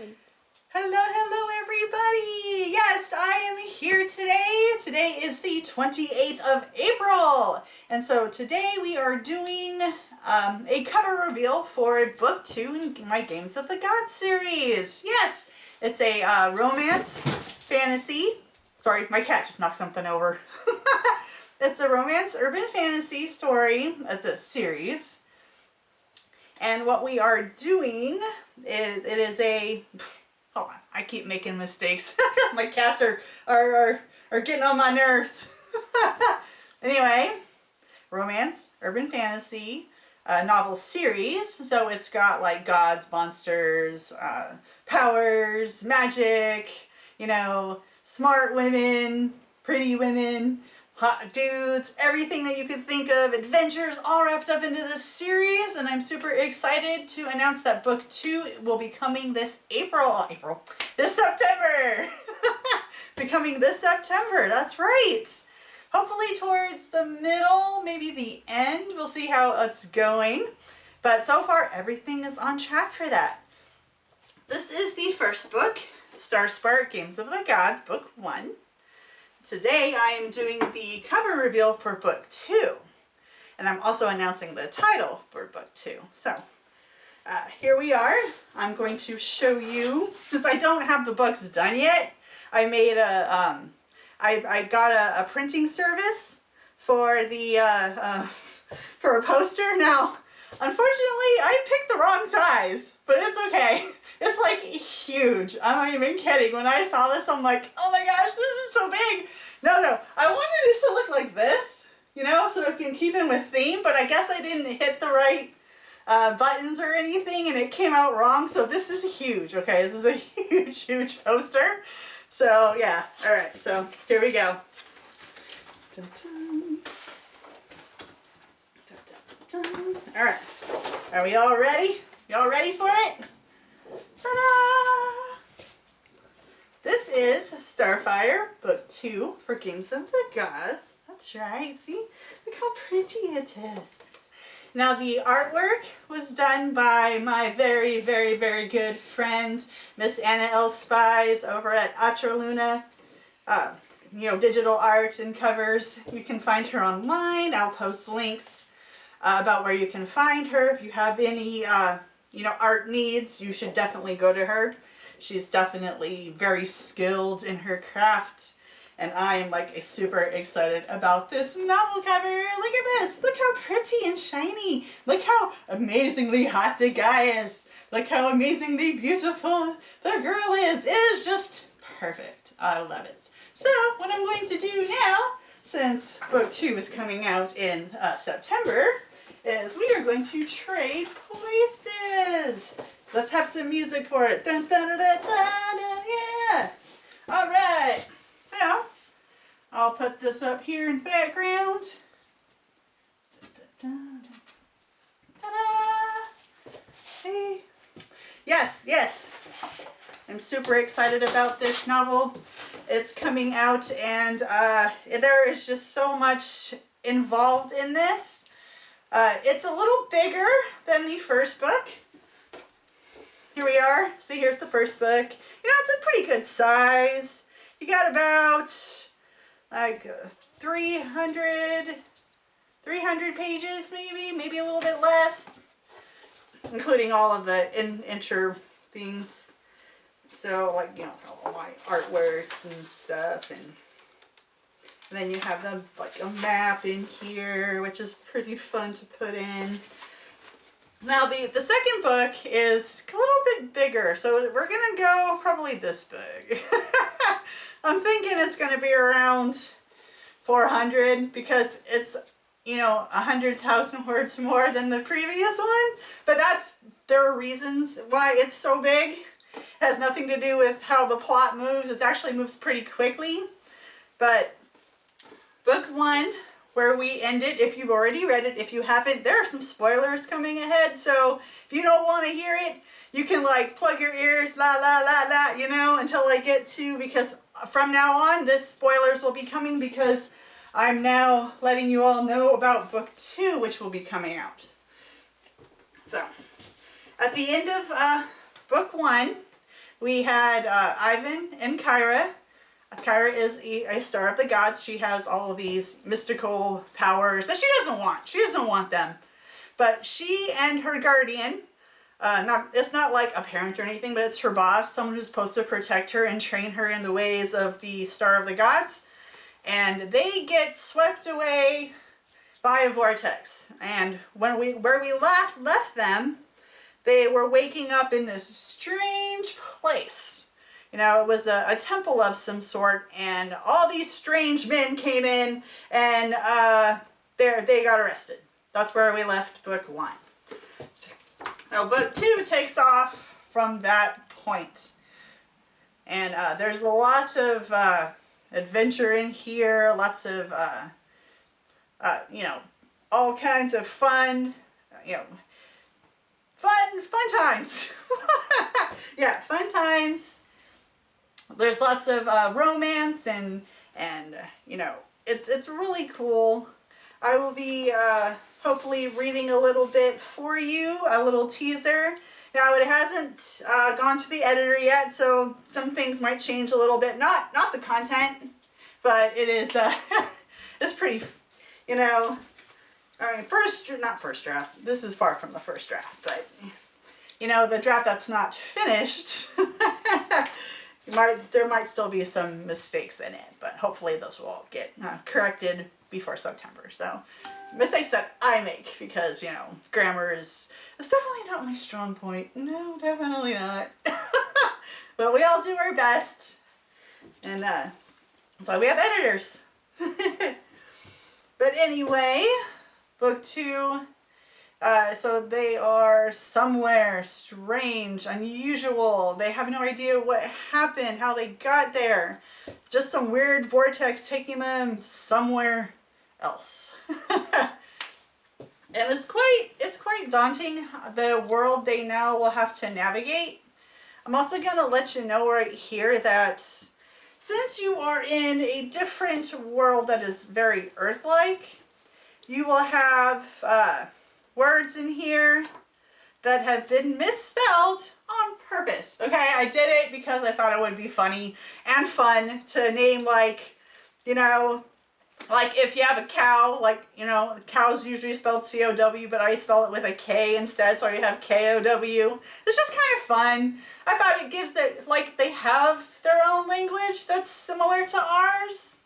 Hello everybody! Yes, I am here today. Today is the 28th of April. And so today we are doing a cover reveal for book 2 in my Games of the Gods series. Yes, it's a romance fantasy. Sorry, my cat just knocked something over. It's a romance urban fantasy story as a series. And what we are doing is, it is a... Hold on, I keep making mistakes. My cats are getting on my nerves. Anyway, romance, urban fantasy, novel series. So it's got like gods, monsters, powers, magic, you know, smart women, pretty women, hot dudes, everything that you could think of, adventures all wrapped up into this series. And I'm super excited to announce that book 2 will be coming this this September. Becoming this September, that's right. Hopefully towards the middle, maybe the end. We'll see how it's going. But so far, everything is on track for that. This is the first book, Starspark Games of the Gods, book 1. Today I am doing the cover reveal for book 2, and I'm also announcing the title for book 2. So here we are. I'm going to show you, since I don't have the books done yet, I made I got a printing service for the for a poster. Now, unfortunately, I picked the wrong size, but it's okay. It's like huge. I'm not even kidding. When I saw this, I'm like, oh my gosh, this is so big. No, I wanted it to look like this, you know, so it can keep in with theme, but I guess I didn't hit the right buttons or anything, and it came out wrong. So this is huge, okay? This is a huge poster. So yeah, all right, so here we go. Dun, dun. Dun, dun, dun. All right, are we all ready? Y'all ready for it? Ta-da! This is Starfire, book 2 for Games of the Gods. That's right, see? Look how pretty it is. Now the artwork was done by my very good friend, Miss Anna L. Spies over at Atraluna. You know, digital art and covers. You can find her online. I'll post links about where you can find her. If you have any you know, art needs, you should definitely go to her. She's definitely very skilled in her craft, and I am like super excited about this novel cover. Look at this. Look how pretty and shiny. Look how amazingly hot the guy is. Look how amazingly beautiful the girl is. It is just perfect. I love it. So what I'm going to do now, since book 2 is coming out in September, is we are going to trade places. Let's have some music for it. Dun, dun, dun, dun, dun, dun, yeah. All right. So I'll put this up here in background. Dun, dun, dun, dun. Ta-da! Hey. Yes. I'm super excited about this novel. It's coming out, and there is just so much involved in this. It's a little bigger than the first book. Here we are. See, here's the first book. You know, it's a pretty good size. You got about like 300 pages, maybe a little bit less, including all of the intro things. So, like, you know, all my artworks and stuff, and then you have the, like, a map in here, which is pretty fun to put in. Now the second book is a little bit bigger, so we're gonna go probably this big. I'm thinking it's gonna be around 400, because it's, you know, 100,000 words more than the previous one. But there are reasons why it's so big. It has nothing to do with how the plot moves. It actually moves pretty quickly. But book 1, where we ended, if you've already read it, if you haven't, there are some spoilers coming ahead, so if you don't want to hear it, you can like plug your ears, la, you know, until I get to, because from now on, this spoilers will be coming, because I'm now letting you all know about book 2, which will be coming out. So, at the end of book 1, We had Ivan and Kyra. Kyra is a star of the gods. She has all of these mystical powers that she doesn't want. She doesn't want them. But she and her guardian, it's not like a parent or anything, but it's her boss, someone who's supposed to protect her and train her in the ways of the star of the gods. And they get swept away by a vortex. And where we last left them, they were waking up in this strange place. You know, it was a temple of some sort, and all these strange men came in, and they got arrested. That's where we left book 1. Now, book 2 takes off from that point. And there's lots of adventure in here, lots of, you know, all kinds of fun, you know, fun times. Yeah, fun times. There's lots of romance and you know, it's really cool. I will be hopefully reading a little bit for you, a little teaser. Now it hasn't gone to the editor yet, so some things might change a little bit. Not the content, but it is it's pretty, you know. I mean, not first draft. This is far from the first draft, but you know, the draft that's not finished. There might still be some mistakes in it, but hopefully those will all get corrected before September. So, mistakes that I make, because, you know, grammar is definitely not my strong point. No, definitely not. But we all do our best, and that's why we have editors. But anyway, book 2. So they are somewhere strange, unusual. They have no idea what happened, how they got there. Just some weird vortex taking them somewhere else. And it's quite daunting, the world they now will have to navigate. I'm also going to let you know right here that since you are in a different world that is very Earth-like, you will have words in here that have been misspelled on purpose. Okay, I did it because I thought it would be funny and fun to name, like, you know, like if you have a cow, like, you know, cow's usually spelled C-O-W, but I spell it with a K instead, so you have K-O-W. It's just kind of fun. I thought it gives it, like, they have their own language that's similar to ours.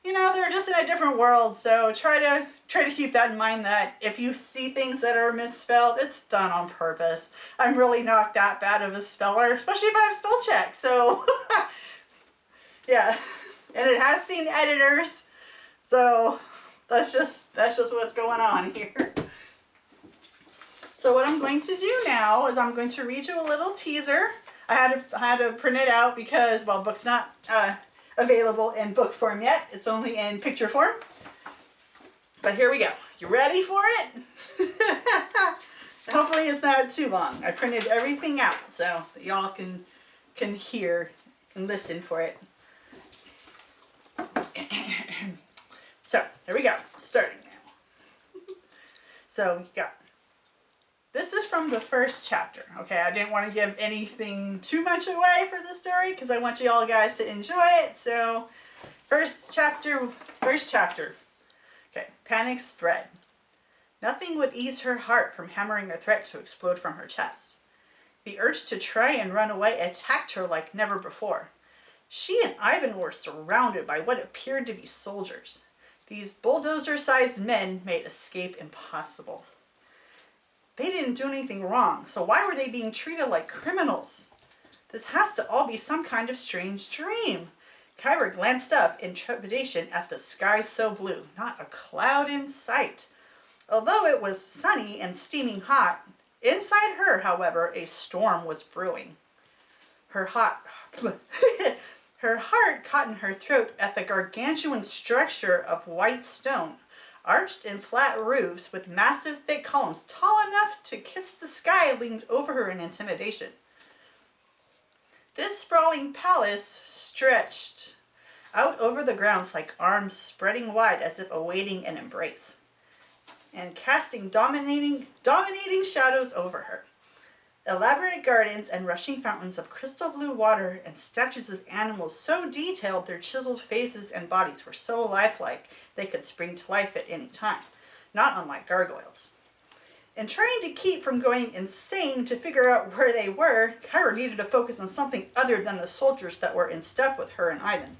You know, they're just in a different world, so try to keep that in mind, that if you see things that are misspelled, it's done on purpose. I'm really not that bad of a speller, especially if I have spell check, so yeah. And it has seen editors, so that's just what's going on here. So what I'm going to do now is I'm going to read you a little teaser. I had to print it out because, well, the book's not available in book form yet. It's only in picture form. But here we go. You ready for it? Hopefully it's not too long. I printed everything out so that y'all can hear and listen for it. So, here we go. Starting now. So, you got, this is from the first chapter. Okay, I didn't want to give anything too much away for the story because I want you all guys to enjoy it. So, first chapter. Okay, panic spread. Nothing would ease her heart from hammering a threat to explode from her chest. The urge to try and run away attacked her like never before. She and Ivan were surrounded by what appeared to be soldiers. These bulldozer-sized men made escape impossible. They didn't do anything wrong, so why were they being treated like criminals? This has to all be some kind of strange dream. Kyra glanced up in trepidation at the sky so blue, not a cloud in sight. Although it was sunny and steaming hot, inside her, however, a storm was brewing. Her heart caught in her throat at the gargantuan structure of white stone, arched in flat roofs with massive thick columns tall enough to kiss the sky, leaned over her in intimidation. This sprawling palace stretched out over the grounds like arms spreading wide as if awaiting an embrace, and casting dominating shadows over her. Elaborate gardens and rushing fountains of crystal blue water and statues of animals so detailed their chiseled faces and bodies were so lifelike they could spring to life at any time, not unlike gargoyles. In trying to keep from going insane to figure out where they were, Kyra needed to focus on something other than the soldiers that were in step with her and Ivan.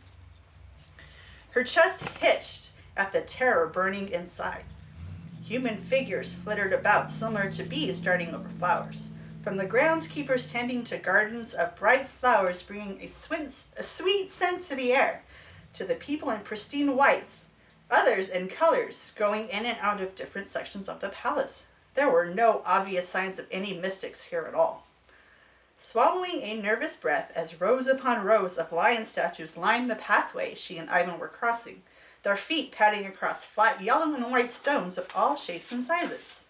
Her chest hitched at the terror burning inside. Human figures flittered about, similar to bees darting over flowers. From the groundskeepers tending to gardens of bright flowers bringing a sweet scent to the air, to the people in pristine whites, others in colors, going in and out of different sections of the palace. There were no obvious signs of any mystics here at all. Swallowing a nervous breath as rows upon rows of lion statues lined the pathway she and Ivan were crossing, their feet padding across flat yellow and white stones of all shapes and sizes.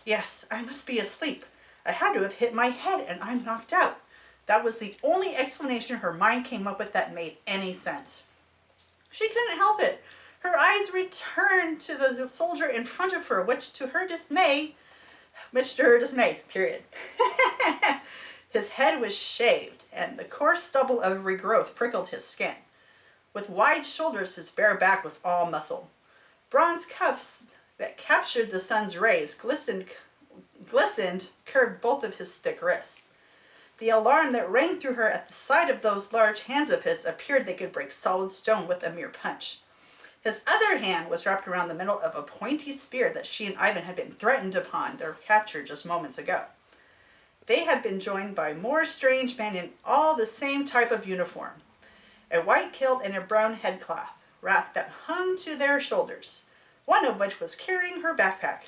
Yes, I must be asleep. I had to have hit my head and I'm knocked out. That was the only explanation her mind came up with that made any sense. She couldn't help it. Her eyes returned to the soldier in front of her, which to her dismay, period. His head was shaved, and the coarse stubble of regrowth prickled his skin. With wide shoulders, his bare back was all muscle. Bronze cuffs that captured the sun's rays glistened, curved both of his thick wrists. The alarm that rang through her at the sight of those large hands of his appeared they could break solid stone with a mere punch. His other hand was wrapped around the middle of a pointy spear that she and Ivan had been threatened upon their capture just moments ago. They had been joined by more strange men in all the same type of uniform, a white kilt and a brown headcloth wrap that hung to their shoulders, one of which was carrying her backpack.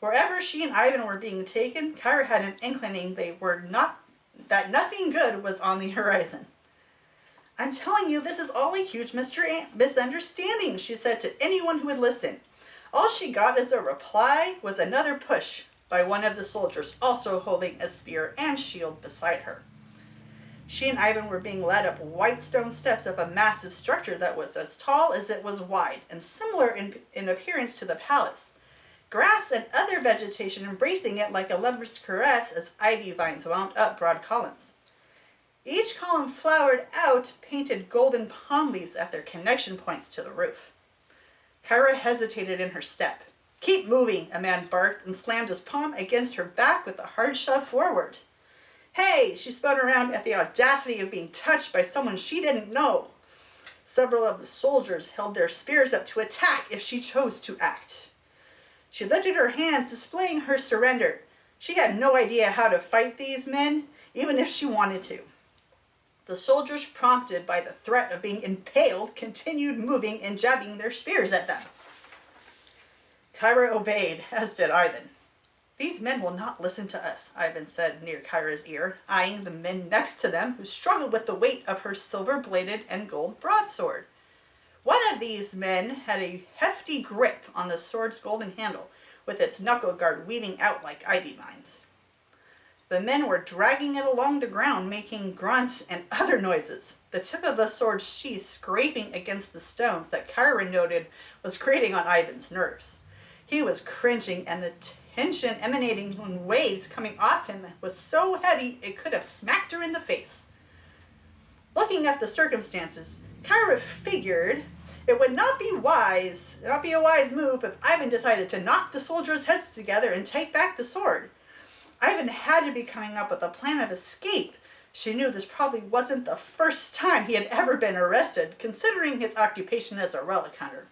Wherever she and Ivan were being taken, Kyra had an inkling that nothing good was on the horizon. I'm telling you, this is all a huge misunderstanding, she said to anyone who would listen. All she got as a reply was another push by one of the soldiers, also holding a spear and shield beside her. She and Ivan were being led up white stone steps of a massive structure that was as tall as it was wide and similar in appearance to the palace. Grass and other vegetation embracing it like a lover's caress as ivy vines wound up broad columns. Each column flowered out painted golden palm leaves at their connection points to the roof. Kyra hesitated in her step. Keep moving, a man barked and slammed his palm against her back with a hard shove forward. Hey, she spun around at the audacity of being touched by someone she didn't know. Several of the soldiers held their spears up to attack if she chose to act. She lifted her hands, displaying her surrender. She had no idea how to fight these men, even if she wanted to. The soldiers, prompted by the threat of being impaled, continued moving and jabbing their spears at them. Kyra obeyed, as did Ivan. These men will not listen to us, Ivan said near Kyra's ear, eyeing the men next to them who struggled with the weight of her silver-bladed and gold broadsword. One of these men had a hefty grip on the sword's golden handle, with its knuckle guard weaving out like ivy vines. The men were dragging it along the ground, making grunts and other noises, the tip of the sword's sheath scraping against the stones that Kyra noted was grating on Ivan's nerves. He was cringing, and the tension emanating from waves coming off him was so heavy it could have smacked her in the face. Looking at the circumstances, Kyra figured it would not be a wise move if Ivan decided to knock the soldiers' heads together and take back the sword. Ivan had to be coming up with a plan of escape. She knew this probably wasn't the first time he had ever been arrested, considering his occupation as a relic hunter.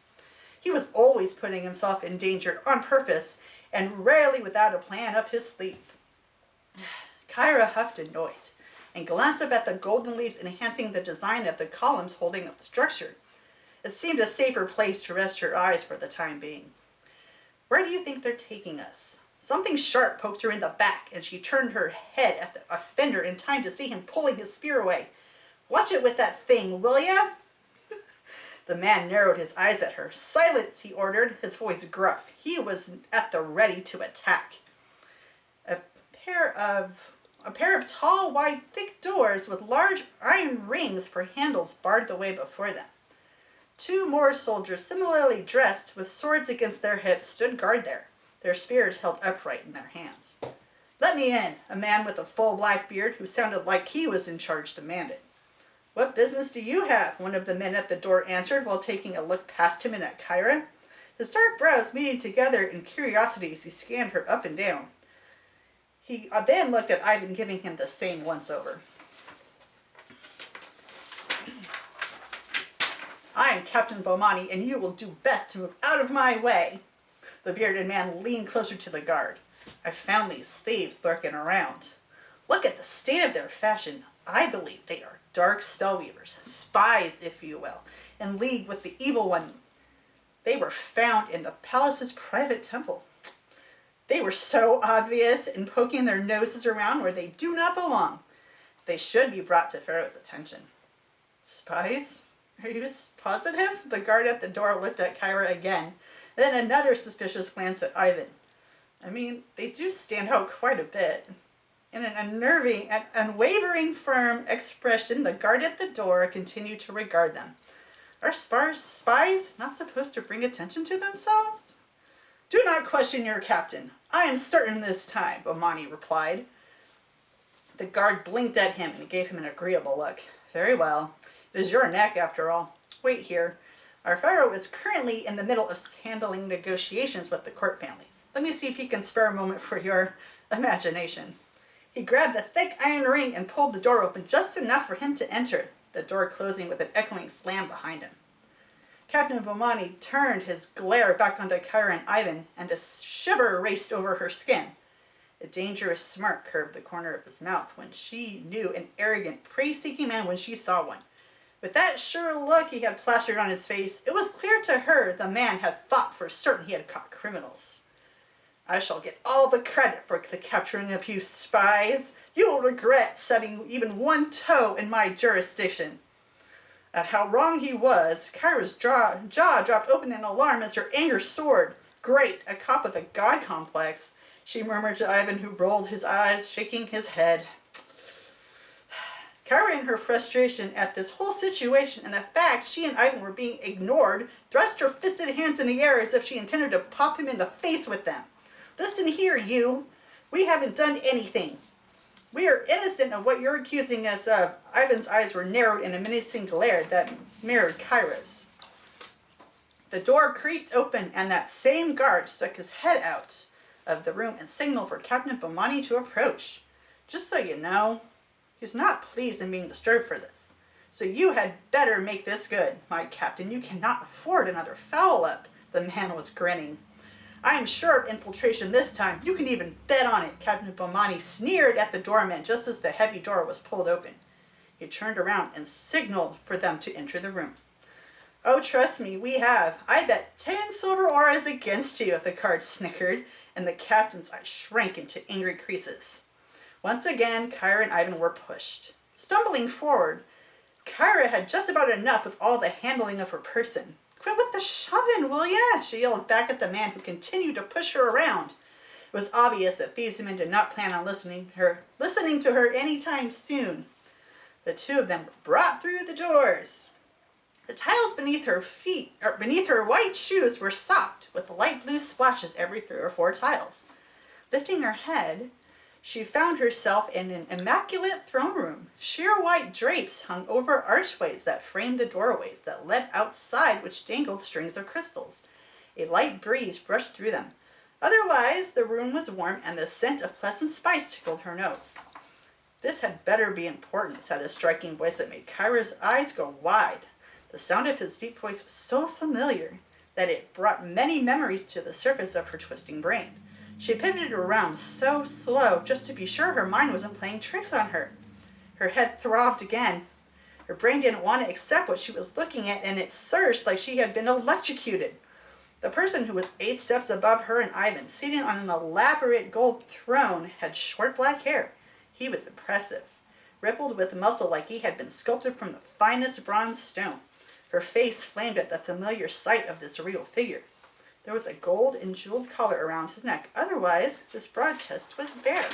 He was always putting himself in danger on purpose, and rarely without a plan up his sleeve. Kyra huffed annoyed, and glanced up at the golden leaves enhancing the design of the columns holding up the structure. It seemed a safer place to rest her eyes for the time being. Where do you think they're taking us? Something sharp poked her in the back, and she turned her head at the offender in time to see him pulling his spear away. Watch it with that thing, will ya? The man narrowed his eyes at her. Silence, he ordered, his voice gruff. He was at the ready to attack. A pair of tall, wide, thick doors with large iron rings for handles barred the way before them. Two more soldiers, similarly dressed with swords against their hips, stood guard there, their spears held upright in their hands. "Let me in," a man with a full black beard who sounded like he was in charge demanded. "What business do you have?" one of the men at the door answered while taking a look past him and at Kyra, his dark brows meeting together in curiosity as he scanned her up and down. He then looked at Ivan, giving him the same once-over. "I am Captain Bomani, and you will do best to move out of my way." The bearded man leaned closer to the guard. "I found these thieves lurking around. Look at the state of their fashion. I believe they are dark spellweavers, spies, if you will, in league with the evil one. They were found in the palace's private temple. They were so obvious in poking their noses around where they do not belong. They should be brought to Pharaoh's attention." "Spies? Are you positive?" The guard at the door looked at Kyra again, then another suspicious glance at Ivan. "I mean, they do stand out quite a bit." In an unnerving and unwavering firm expression, the guard at the door continued to regard them. "Are spies not supposed to bring attention to themselves?" "Do not question your captain. I am certain this time," Bomani replied. The guard blinked at him and gave him an agreeable look. "Very well. It is your neck, after all. Wait here. Our pharaoh is currently in the middle of handling negotiations with the court families. Let me see if he can spare a moment for your imagination." He grabbed the thick iron ring and pulled the door open just enough for him to enter, the door closing with an echoing slam behind him. Captain Bomani turned his glare back onto Kyra and Ivan, and a shiver raced over her skin. A dangerous smirk curved the corner of his mouth when she knew an arrogant, prey-seeking man when she saw one. With that sure look he had plastered on his face, it was clear to her the man had thought for certain he had caught criminals. "I shall get all the credit for the capturing of you spies. You will regret setting even one toe in my jurisdiction." At how wrong he was, Kyra's jaw dropped open in alarm as her anger soared. "Great, a cop with a god complex," she murmured to Ivan, who rolled his eyes, shaking his head. Kyra, in her frustration at this whole situation and the fact she and Ivan were being ignored, thrust her fisted hands in the air as if she intended to pop him in the face with them. "Listen here, you. We haven't done anything. We are innocent of what you're accusing us of." Ivan's eyes were narrowed in a menacing glare that mirrored Kyra's. The door creaked open and that same guard stuck his head out of the room and signaled for Captain Bomani to approach. "Just so you know, he's not pleased in being disturbed for this. So you had better make this good, my captain. You cannot afford another foul-up." The man was grinning. "I am sure of infiltration this time. You can even bet on it." Captain Bomani sneered at the doorman just as the heavy door was pulled open. He turned around and signaled for them to enter the room. "Oh, trust me, we have. I bet 10 silver auras against you," the guard snickered, and the captain's eyes shrank into angry creases. Once again, Kyra and Ivan were pushed. Stumbling forward, Kyra had just about enough with all the handling of her person. "Quit with the shoving, will ya?" she yelled back at the man who continued to push her around. It was obvious that these men did not plan on listening to her anytime soon. The two of them were brought through the doors. The tiles beneath her feet, or beneath her white shoes, were soft, with light blue splashes every 3 or 4 tiles. Lifting her head, she found herself in an immaculate throne room. Sheer white drapes hung over archways that framed the doorways that led outside, which dangled strings of crystals. A light breeze brushed through them. Otherwise, the room was warm and the scent of pleasant spice tickled her nose. "This had better be important," said a striking voice that made Kyra's eyes go wide. The sound of his deep voice was so familiar that it brought many memories to the surface of her twisting brain. She pivoted around so slow just to be sure her mind wasn't playing tricks on her. Her head throbbed again. Her brain didn't want to accept what she was looking at, and it surged like she had been electrocuted. The person who was 8 steps above her and Ivan, seated on an elaborate gold throne, had short black hair. He was impressive, rippled with muscle like he had been sculpted from the finest bronze stone. Her face flamed at the familiar sight of this real figure. There was a gold and jeweled collar around his neck. Otherwise, his broad chest was bare.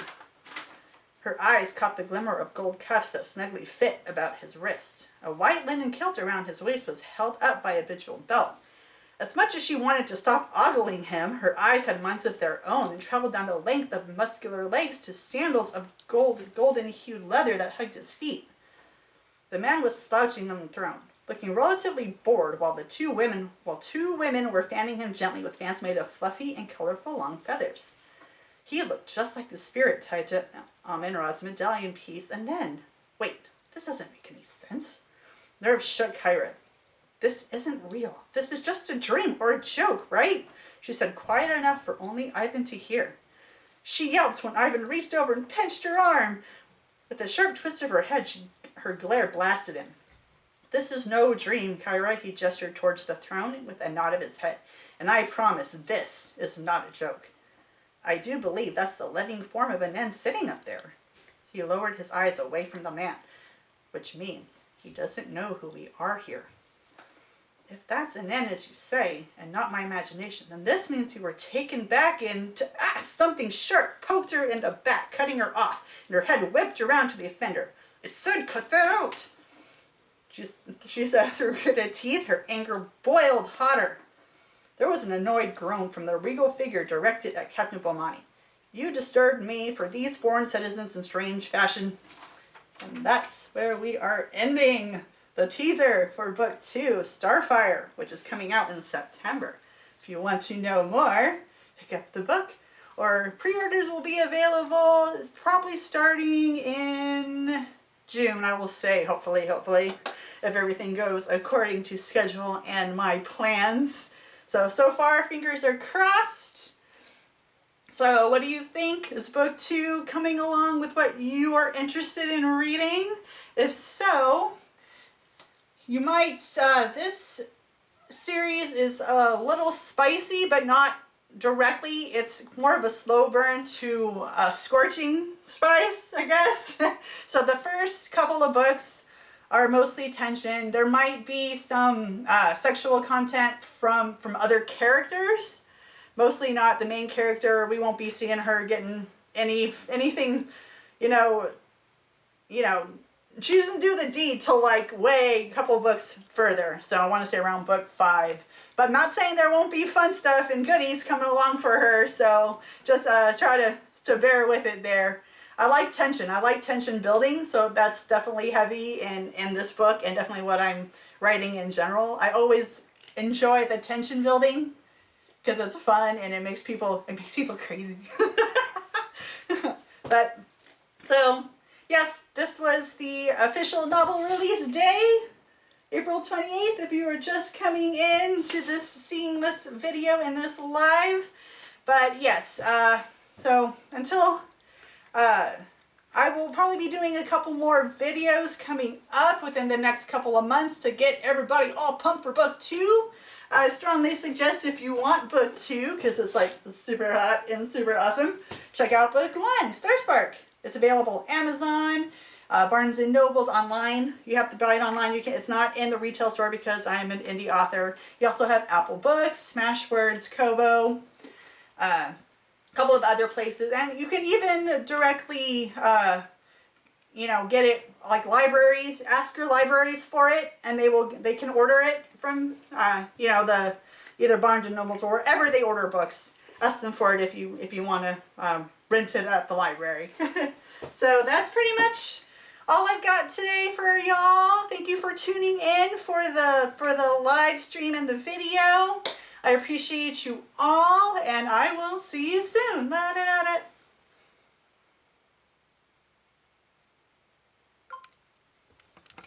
Her eyes caught the glimmer of gold cuffs that snugly fit about his wrists. A white linen kilt around his waist was held up by a bejeweled belt. As much as she wanted to stop ogling him, her eyes had minds of their own and traveled down the length of muscular legs to sandals of golden-hued leather that hugged his feet. The man was slouching on the throne, looking relatively bored while two women were fanning him gently with fans made of fluffy and colorful long feathers. He looked just like the spirit tied to Amun-Ra's medallion piece, and then, wait, this doesn't make any sense. Nerves shook Kyra. This isn't real. This is just a dream or a joke, right? She said, quiet enough for only Ivan to hear. She yelped when Ivan reached over and pinched her arm. With a sharp twist of her head, her glare blasted him. This is no dream, Kyra. He gestured towards the throne with a nod of his head. And I promise this is not a joke. I do believe that's the living form of Anen sitting up there. He lowered his eyes away from the man, which means he doesn't know who we are here. If that's Anen, as you say, and not my imagination, then this means we were taken back into... something sharp poked her in the back, cutting her off, and her head whipped around to the offender. I said, cut that out! She said through gritted teeth, her anger boiled hotter. There was an annoyed groan from the regal figure directed at Captain Bomani. You disturbed me for these foreign citizens in strange fashion. And that's where we are ending the teaser for Book 2, Starfire, which is coming out in September. If you want to know more, pick up the book, or pre-orders will be available. It's probably starting in June, I will say, hopefully, if everything goes according to schedule and my plans. So far, fingers are crossed. So what do you think? Is Book 2 coming along with what you are interested in reading? If so, you might, this series is a little spicy, but not directly. It's more of a slow burn to a scorching spice, I guess. So the first couple of books are mostly tension. There might be some sexual content from other characters, mostly not the main character. We won't be seeing her getting anything, you know, she doesn't do the deed till like way a couple books further. So I want to say around book 5. But I'm not saying there won't be fun stuff and goodies coming along for her. So just try to bear with it there. I like tension. I like tension building. So that's definitely heavy in this book and definitely what I'm writing in general. I always enjoy the tension building because it's fun and it makes people crazy. But so yes, this was the official novel release day, April 28th, if you are just coming in to this, seeing this video in this live. But yes, so until, I will probably be doing a couple more videos coming up within the next couple of months to get everybody all pumped for book 2. I strongly suggest if you want book 2, because it's like super hot and super awesome, check out book 1, Starspark. It's available Amazon, Barnes & Noble's online. You have to buy it online. It's not in the retail store because I am an indie author. You also have Apple Books, Smashwords, Kobo, a couple of other places. And you can even directly, get it like libraries. Ask your libraries for it and they can order it from, the either Barnes & Noble's or wherever they order books. Ask them for it if you want to rent it at the library. So that's pretty much all I've got today for y'all. Thank you for tuning in for the live stream and the video. I appreciate you all, and I will see you soon. La, da, da, da.